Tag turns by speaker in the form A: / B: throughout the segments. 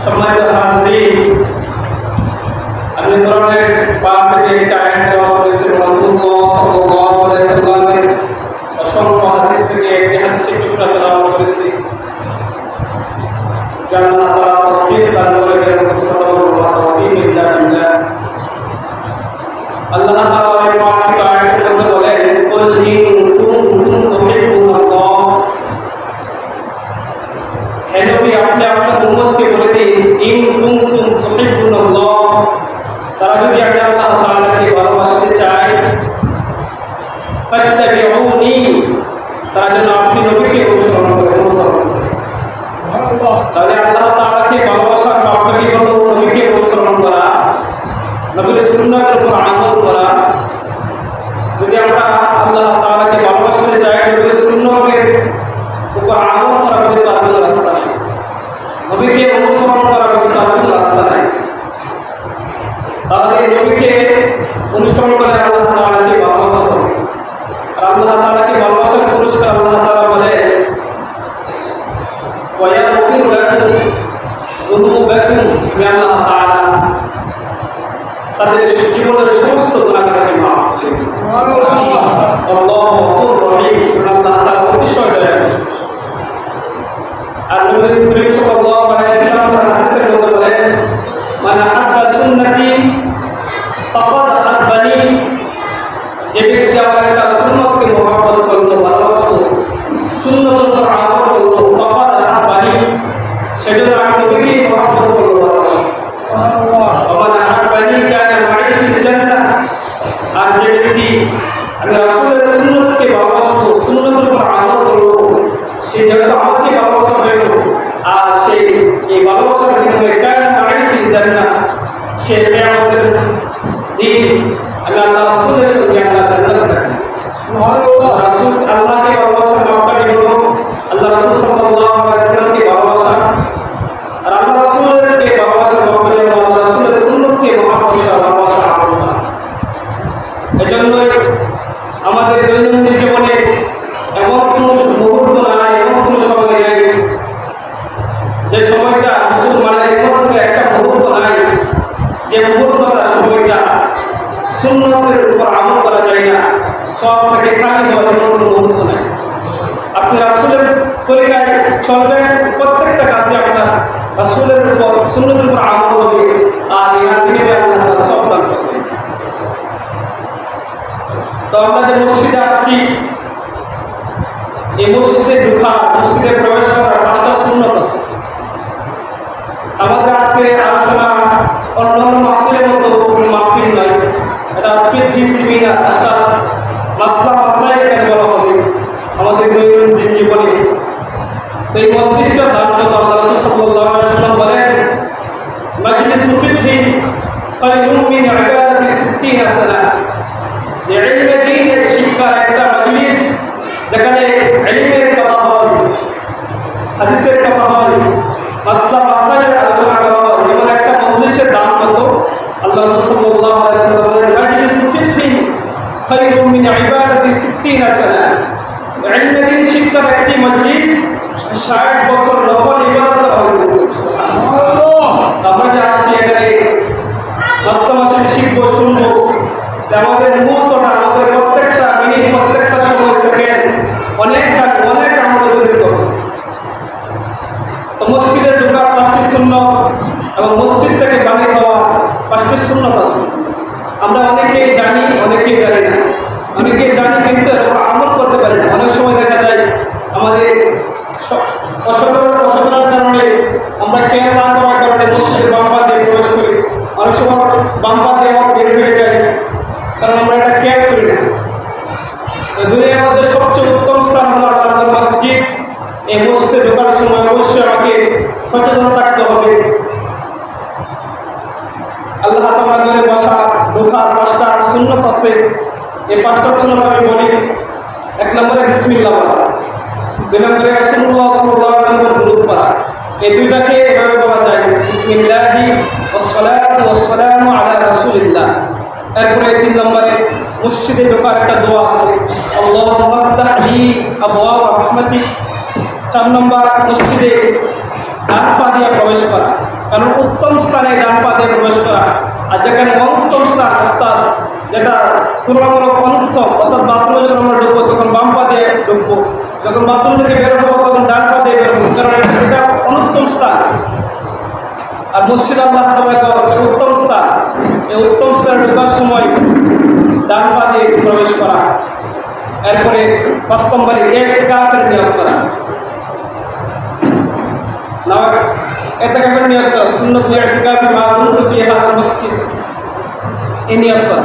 A: সম্মানিত হাজিরিন, আমি কোরআনের পাক থেকে একটা আয়াত তেলাওয়াত করেছি। রাসূলুল্লাহ সাল্লাল্লাহু আলাইহি ওয়াসাল্লামের অসংখ্য হাদিস থেকে একটি হাদিসের টুকরা তেলাওয়াত করেছি। আল্লাহ তাআলা তৌফিক দান করেন। সুবহানাল্লাহ, তৌফিক ইল্লা বিল্লাহ। আল্লাহ তাআলা এই পাক থেকে আয়াতের মধ্যে বলেন, কুল ইন কুনতুম তুহিব্বুনাল্লাহ, হে নবী আপনি আপনার উম্মতকে বলে দিন, ইন কুনতুম তুহিব্বুনাল্লাহ, তারা যদি আল্লাহ তাআলাকে ভালোবাসতে চায়, ফাত্তাবিউনি, তারা যেন আপনি নবীকে অনুসরণ করে। তাহলে আল্লাহ তাআলাকে ভালোবাসার মাপকাঠি হলো নবীকে অনুসরণ করা, নবীর সুন্নাতের উপর আমল করা। যদি আমরা আল্লাহ তাআলাকে ভালোবাসতে চাই, নবীর সুন্নাতের উপর আমল করা ব্যতীত আর কোনো রাস্তা নেই, নবীকে অনুসরণ করা ব্যতীত আর কোনো রাস্তা নেই। তাহলে নবীকে অনুসরণ করে আল্লাহ তাআলাকে ভালোবাসা হবে। আর আল্লাহ তাআলাকে ভালোবাসার পুরস্কার আল্লাহ তাআলা বলে, ওয়ায়াগফির লাকুম যুনুবাকুম, আল্লাহ তাআলা তাদের জীবনের সমস্ত গুনাহকে মাফ করে দেন। আল্লাহু গফুরুর রহিম, আল্লাহ তাআলা অতিশয় দয়ালু। আর নবী করিম সাল্লাল্লাহু আলাইহি ওয়াসাল্লাম হাদিসের মধ্যে বলেন, মান আহাব্বা সুন্নতি ফাকাদ আহাব্বানি, যে ব্যক্তি আমার একটা সুন্নতকে মহব্বত করলো, ভালোবাসলো, সুন্নতের উপর আমল করলো, ফাকাদ আহাব্বানি, সেজন্য আমি নবীকে মহব্বত করলো, ভালোবাসি। ওমান আহাব্বানি কানা মা'i ফিল জান্নাহ, আর যে ব্যক্তি আমি রাসূলের সুন্নতকে ভালোবাসলো, সুন্নতের উপর আমল করলো, সে যেহেতু আমাকে ভালোবাসা হইল, আর সেই এই ভালোবাসার বিনিময়ে কানা মা'i ফিল জান্নাহ, সে কিয়ামতের দিন আমি আল্লাহ রাসূলের সঙ্গে আল্লাহ জান্নাতে থাকি। রাসূল আল্লাহকে ভালোবাসার মাপকাঠি হলো আল্লাহ রাসূল সাল্লাল্লাহু আলাইহি ওয়াসাল্লামকে ভালোবাসা, আর আল্লাহ রাসূলকে ভালোবাসার মাপকাঠি হলো আল্লাহ রাসূলের সুন্নতকে ভালোবাসা আমল করা। এজন্যই আমাদের দৈনন্দিন জীবনে এমন কোনো মুহূর্ত নাই, এমন কোনো সময় নাই যে সময়টা মুসলমানের এমন একটা মুহূর্ত নাই যে মুহূর্তটা সময়টা সুন্নতের উপর আমল করা যায় না, সব থেকে খালি হয়, এমন কোনো মুহূর্ত নাই। আপনি রাসূলের তরিকায় চলবেন, প্রত্যেকটা কাজে আপনার রাসূলের উপর সুন্নতের উপর আমল হবে, আর এর বিনিময়ে আল্লাহ তাআলা সব দান করবেন। তো আমরা যে মসজিদে আসছি, এই মসজিদে ঢোকা, মসজিদে প্রবেশ করার 5টা সুন্নত আছে। আমাদের আজকে আলোচনা অন্যান্য মাহফিলের মতো কোনো মাহফিল নয়, এটা ফিকহি সেমিনার, এটা মাসলা মাসাইল বলা হবে আমাদের দৈনন্দিন জীবনে। তো এই মজলিসটা দাঁড়ানো আল্লাহ রাসূল সাল্লাল্লাহু আলাইহি ওয়াসাল্লাম বলেন, মাজলিসু ফিকহি খায়রুম মিন ইবাদাতি 60 সানা, যে ইলমে দ্বীনের শিক্ষার একটা মজলিস, যেখানে ইলমের কথা হয়, হাদিসের কথা হয়, মাসলা মাসাইলের আলোচনা করা হয়, এমন একটা মজলিসের দাম কত? আল্লাহ রাসূল সাল্লাল্লাহু আলাইহি ওয়াসাল্লাম বলেন, মাজলিসু ফিকহি খায়রুম মিন ইবাদাতি 60 সানা, ইলমে দ্বীন শিক্ষার একটি মজলিস 60 বছর নফল ইবাদত করা হবে। সুবহানাল্লাহ। আমরা যে আসছি এখানে মাসলা মাসাইল শিখবো, শুনবো, আমাদের মুহূর্তটা, আমাদের প্রত্যেকটা মিনিট, প্রত্যেকটা সময়, সেকেন্ড অনেক আমাদের তৈরি করবে। তো মসজিদে ঢোকার 5টি সুন্নত এবং মসজিদ থেকে বাহির হওয়া 5টি সুন্নত আছে। আমরা অনেকেই জানি, অনেকেই জানি না। অনেকেই জানি কিন্তু আমল করতে পারি না। অনেক সময় দেখা যায় আমাদের অসচেতনতার কারণে, আমরা খেয়াল না করার কারণে মসজিদের বাম পা দিয়ে প্রবেশ করি, অনেক সময় বাম পা দিয়ে বের হয়ে যায়, কারণ আমরা এটা খেয়াল করি না। দুনিয়ার মধ্যে সবচেয়ে উত্তম স্থান হলো আল্লাহর মসজিদ। এই মসজিদে ঢোকার সময় অবশ্যই আমাকে সচেতন থাকতে হবে। আল্লাহ তাআলার ঘরে বসা, ঢোকার 5টা সুন্নত আছে। এই 5টা সুন্নত আমি বলি। 1 নম্বরে বিসমিল্লাহ বলা, 2 নম্বরে রাসূলুল্লাহ সাল্লাল্লাহু আলাইহি ওয়াসাল্লামের দুরূদ পড়া। এই দুইটাকে এভাবে বলা যায়, বিসমিল্লাহি ওয়াস সালাতু ওয়াস সালামু আলা রাসূলিল্লাহ। এরপরে 3 নম্বরে মসজিদে ঢোকার একটা দোয়া আছে, আল্লাহুম্মা ফতাহ লি আবওয়াব রাহমাতিক। 4 নম্বর মসজিদে ডান পা দিয়ে প্রবেশ করা। কারণ উত্তম স্থানে ডান পা দিয়ে প্রবেশ করা, আর যেখানে অনুত্তম স্থান অর্থাৎ যেটা তুলনামূলক অনুত্তম, অর্থাৎ বাথরুমে যখন আমরা ঢুকবো তখন বাম পা দিয়ে ঢুকবো, যখন বাথরুম থেকে বের হবো তখন ডান পা দিয়ে বের হবো, কারণ এটা অনুত্তম স্থান। আর মসজিদ আল্লাহ তাআলার উত্তম স্থান, এই উত্তম স্থানে ঢোকার সময় ডান পা দিয়ে প্রবেশ করা। এরপরে ৫ নম্বরে ইতিকাফের নিয়ত করা, ইতিকাফের নিয়ত করা, সুন্নাত ইতিকাফ মা কুনতু ফি হাযাল মসজিদ, এই নিয়ত করা।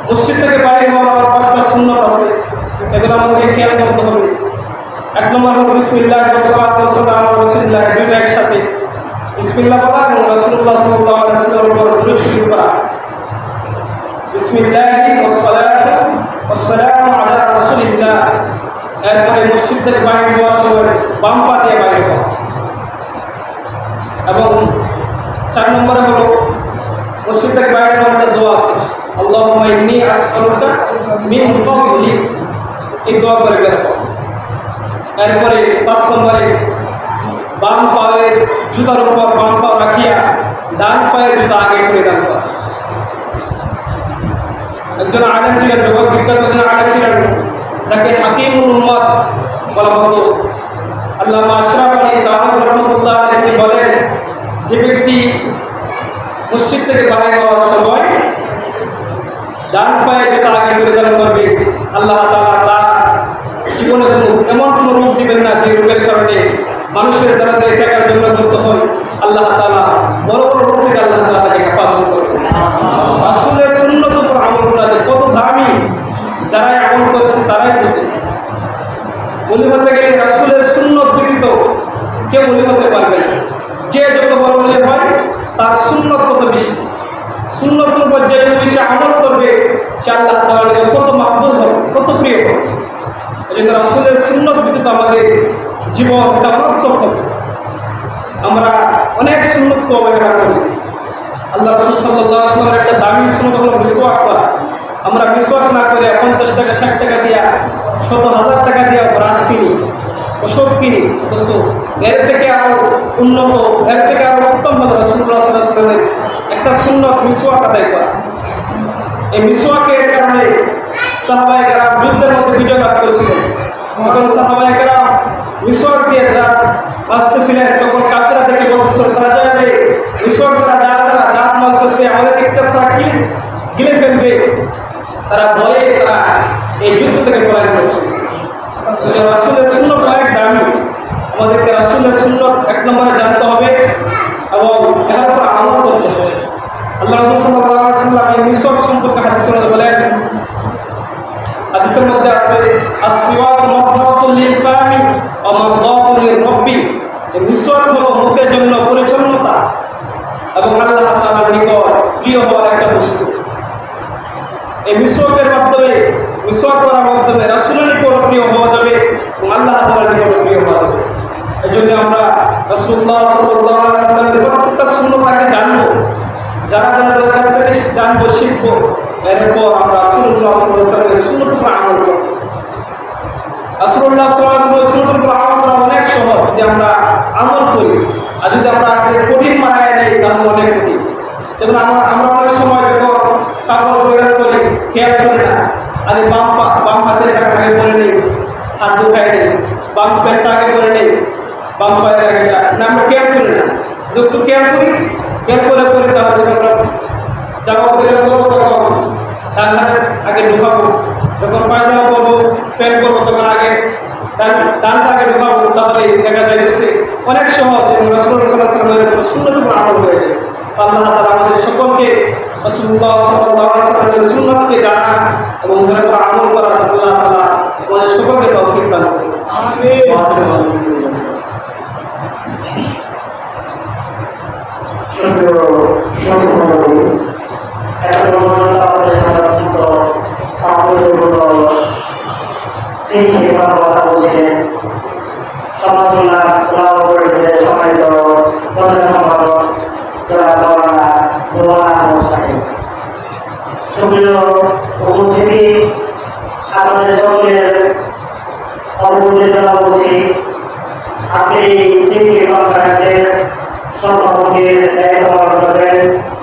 A: মসজিদ থেকে বাইরে হওয়ার ৫টা সুন্নাত আছে, এগুলো আমাদেরকে খেয়াল করতে হবে। ১ নম্বর হলো বিসমিল্লাহ ওয়া সালাতু ওয়া সালামু আলা রাসূলিল্লাহ, দুইটা একসাথে বিসমিল্লাহ বলা এবং রাসূলুল্লাহ সাল্লাল্লাহু আলাইহি ওয়াসাল্লামের উপর দুরূদ শরীফ পড়া। বিসমিল্লাহি ওয়া সালাতু ওয়া সালামু আলা রাসূলিল্লাহ। এরপরে মসজিদ থেকে বাইরে হওয়ার সময় বাম পা দিয়ে বাইরে হওয়া। এবং ৪ নম্বরে হলো মসজিদ থেকে বাইরে হওয়ার একটা দোয়া আছে, আল্লাহুম্মা ইন্নী আসআলুকা মিন ফাদলিক, এই দোয়া করে বের হওয়া। এরপরে ৫ নম্বরে বাম পায়ের জুতার উপর বাম পা রাখিয়া ডান পায়ের জুতা আগে পরিধান করা। একজন আলেম ছিলেন, জগৎ বিখ্যাত একজন আলেম ছিলেন, যাকে হাকিমুল উম্মাত বলা হতো। আল্লামা আশরাফ আলী থানভী রাহমাতুল্লাহ আলাইহি বলেন, যে ব্যক্তি মসজিদ থেকে বাইরে হওয়ার সময় ডান পায়ে জুতা আগে পরিধান করবে, আল্লাহ তাআলা তার জীবনে এমন কোনো রোগ দিবেন না যে রোগের কারণে মানুষের দ্বারা টাকার জন্য করতে হয়। আল্লাহ তাআলা বড় বড় রোগ থেকে আল্লাহ তাআলা তাকে হেফাজত করবে। রাসূলের সুন্নাত উপর আমল করা কত দামি, যারাই আমল করেছে তারাই বুঝে। ওলি হতে গেলে রাসূলের সুন্নাত ব্যতীত কেউ ওলি হতে পারবে না। যে যত বড় ওলি হয় তার সুন্নাত তত বেশি, সুন্নাতের উপর যে বেশি আমল করবে সে আল্লাহ তাআলার কত মাকবুল হবে, কত প্রিয় হবে। এজন্য রাসূলের সুন্নাত ব্যতীত আমাদের জীবন এটা অনর্থক হবে। আমরা অনেক সুন্নাত অবহেলা করি। আল্লাহ রাসূল সাল্লাল্লাহু আলাইহি ওয়াসাল্লামের একটা দামি সুন্নাত হলো মিসওয়াক করা। আমরা মিসওয়াক না করে 50 টাকা 60 টাকা দিয়া, শত হাজার টাকা দিয়া ব্রাশ কিনি, ওষুধ কিনি। অথচ এর থেকে আরো উন্নত, এর থেকে আরো উত্তম হলো রাসূলুল্লাহ সাল্লাল্লাহু আলাইহি ওয়াসাল্লামের একটা সুন্নাত মিসওয়াক আদায় করা। এই মিসওয়াকের কারণে সাহাবায়ে কেরাম যুদ্ধের মধ্যে বিজয় লাভ করেছিলেন। তখন সাহাবায়ে কেরাম মিসওয়াক দিয়ে বাঁচতেছিলেন, তখন কাফেররা দেখে বলতেছিল তারা যাবে মিসওয়াক দ্বারা দাঁত মাজতেছে, আমাদের দিকটা তারা গিলে ফেলবে। তারা ভয়ে তারা এই যুদ্ধ থেকে পলায়ন করছে। রাসূলের সুন্নাত অনেক দামি, আমাদেরকে রাসূলের সুন্নাত ১ নম্বরে জানতে হবে এবং এর উপর আমল করতে হবে। আল্লাহ রাসূল সাল্লাল্লাহু আলাইহি ওয়াসাল্লাম এই মিসওয়াক সম্পর্কে হাদিসের মধ্যে বলেন, হাদিসের মধ্যে আছে আসওয়াক মাতহাতুল লিল ফামি ওয়া মারদাতুল লিররাব্বি। এই মিসওয়াক হলো মুখের জন্য পরিচ্ছন্নতা এবং আল্লাহ তাআলার নিকট প্রিয় হওয়ার একটা বস্তু। এই মিসওয়াকের মাধ্যমে, মিসওয়াক করার মাধ্যমে রাসূলের নিকট প্রিয় হওয়া যাবে এবং আল্লাহ তাআলার নিকট প্রিয় হওয়া যাবে। এজন্য আমরা রাসূলুল্লাহ সাল্লাল্লাহু আলাইহি ওয়াসাল্লামের প্রত্যেকটা সুন্নাত আগে জানবো, যারা যারা কাছ থেকে জানবো শিখবো, এরপর আমরা রাসূলুল্লাহ সাল্লাল্লাহু আলাইহি ওয়াসাল্লামের সুন্নাতের উপর আমল করব। রাসূলুল্লাহ সাল্লাল্লাহু আলাইহি ওয়াসাল্লামের সুন্নাতের উপর আমল করা অনেক সহজ যদি আমরা আমল করি, আর যদি আমরা কঠিন মানায় নিই তাহলে অনেক কঠিন। যেমন আমরা অনেক সময় যখন কাপড় পরিধান করি খেয়াল করি না, আগে বাম হাতের আগে পরে নিই, হাত দুখাই নিই, বাম প্যান্টটা আগে পরে নিই, বাম পায়ের আগে না, আমরা খেয়াল করি না। যত খেয়াল করি, খেয়াল করে তাহলে যখন জামা পরিধান করবো তখন ডান হাতের আগে ঢুকাবো, যখন পায়জামা করবো প্যান্ট করবো তখন আগে ডানটা আগে ঢুকাবো, তাহলে দেখা যাইতেছে অনেক সহজ। রাসূলুল্লাহ সাল্লাল্লাহু আলাইহি ওয়াসাল্লামের সুন্নাতের উপর আমল হয়ে যায়। আল্লাহ তাআলা আমাদের সকলকে রাসূলুল্লাহ সাল্লাল্লাহু আলাইহি ওয়াসাল্লামের সুন্নাতকে জানা এবং এর উপর আমল করার আল্লাহ তাআলা আমাদের সকলকে তৌফিক দান করুন। আমিন।
B: উপস্থিতি আপনাদের সকলের অবগতির জন্য বলছি, আজকে এই কনফারেন্সের সভাপতি সভাপতির দায়িত্ব পালন করবেন।